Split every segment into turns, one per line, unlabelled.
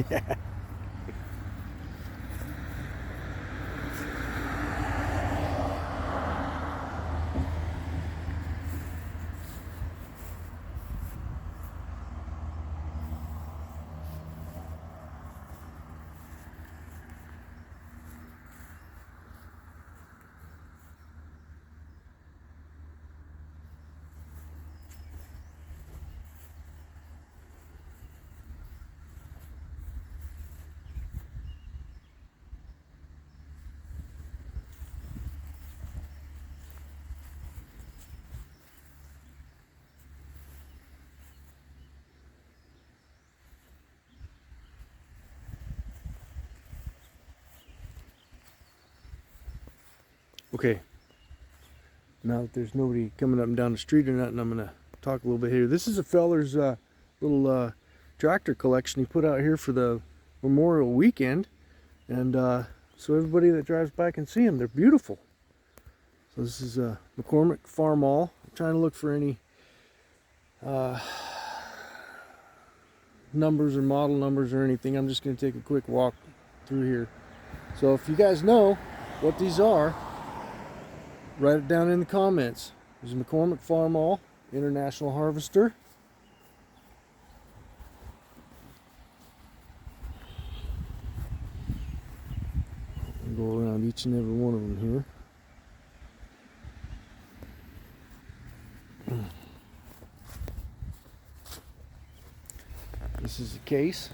Yeah. Okay, now that there's nobody coming up and down the street or nothing, I'm going to talk a little bit here. This is a feller's little tractor collection he put out here for the Memorial Weekend. And so everybody that drives by can see them. They're beautiful. So this is McCormick Farm All. I'm trying to look for any numbers or model numbers or anything. I'm just going to take a quick walk through here. So if you guys know what these are, write it down in the comments. There's a McCormick Farm All International Harvester. I'll go around each and every one of them here. This is the case.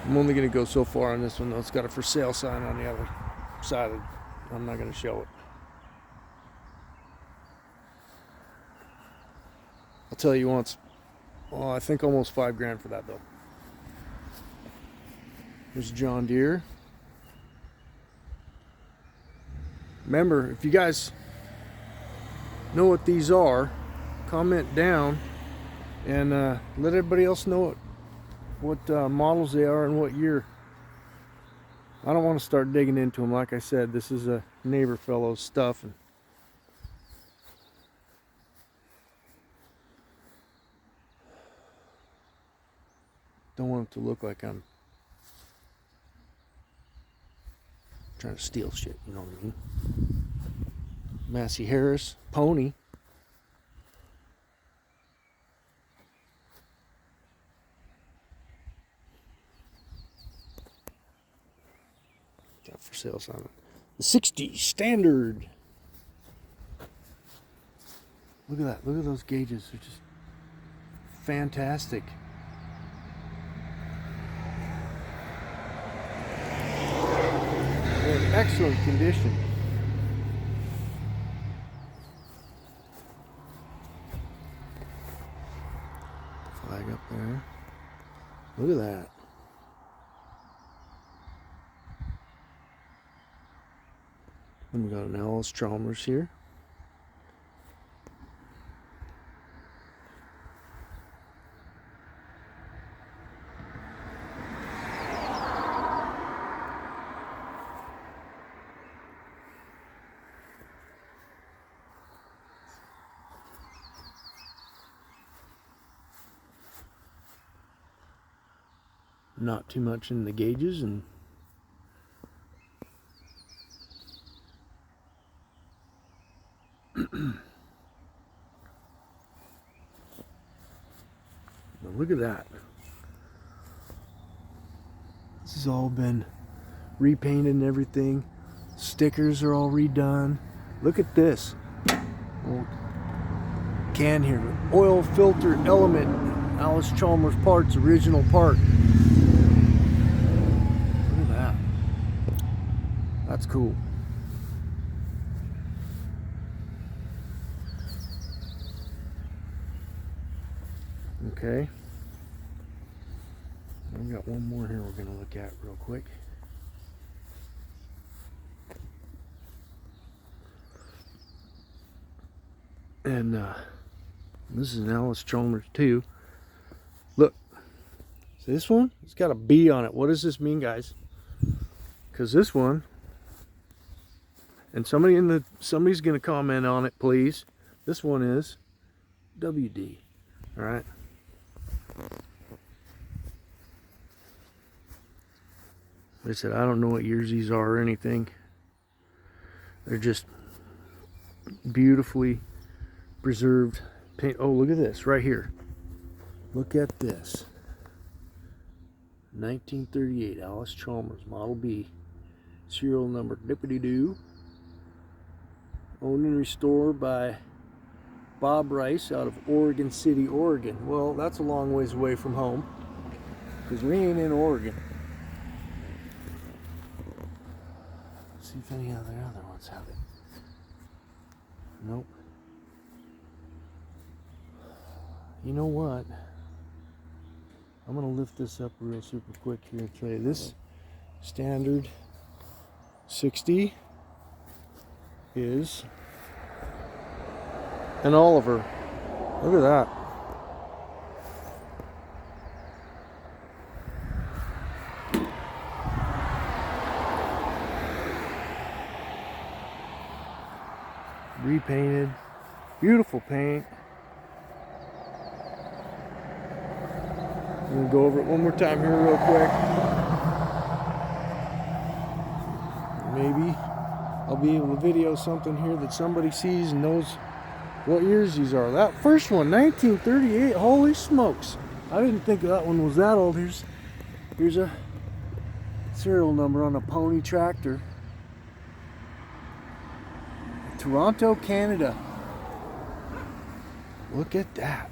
I'm only going to go so far on this one though. It's got a for sale sign on the other side. I'm not going to show it. I'll tell you once. Oh, I think almost $5 grand for that though. There's John Deere. Remember, if you guys know what these are, comment down and let everybody else know what models they are and what year. I don't want to start digging into them. Like I said, this is a neighbor fellow's stuff. And don't want it to look like I'm trying to steal shit, you know what I mean? Massey Harris, pony. Got for sale sign. The 60 standard. Look at that. Look at those gauges. They're just fantastic. They're in excellent condition. Flag up there. Look at that. And we got an Allis-Chalmers here. Not too much in the gauges, and look at that. This has all been repainted and everything. Stickers are all redone. Look at this. Old can here. Oil filter element. Allis-Chalmers parts, original part. Look at that. That's cool. Okay. We've got one more here we're going to look at real quick. And this is an Allis-Chalmers too. Look, see this one? It's got a B on it. What does this mean, guys? Because this one, and somebody's going to comment on it, please. This one is WD. All right. Like I said, I don't know what years these are or anything. They're just beautifully preserved paint. Oh, look at this right here. Look at this. 1938 Allis-Chalmers Model B. Serial number dippity-doo. Owned and restored by Bob Rice out of Oregon City, Oregon. Well, that's a long ways away from home, because we ain't in Oregon. Let's see if any other ones have it. Nope. You know what? I'm going to lift this up real super quick here and show you. This standard 60 is an Oliver. Look at that. Repainted. Beautiful paint. I'm going to go over it one more time here real quick. Maybe I'll be able to video something here that somebody sees and knows what years these are. That first one, 1938, holy smokes. I didn't think that one was that old. Here's a serial number on a pony tractor. Toronto, Canada. Look at that.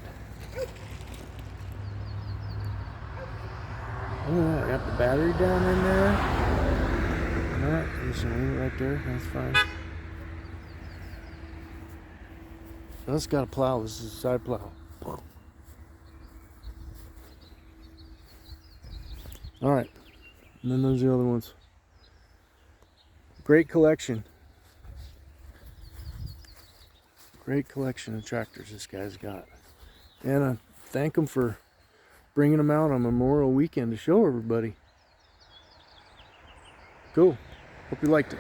Look at that. Got the battery down in there. Alright, there's a wing right there. That's fine. That's got a plow. This is a side plow. Alright. And then there's the other ones. Great collection. Great collection of tractors this guy's got. And I thank him for bringing them out on Memorial Weekend to show everybody. Cool. Hope you liked it.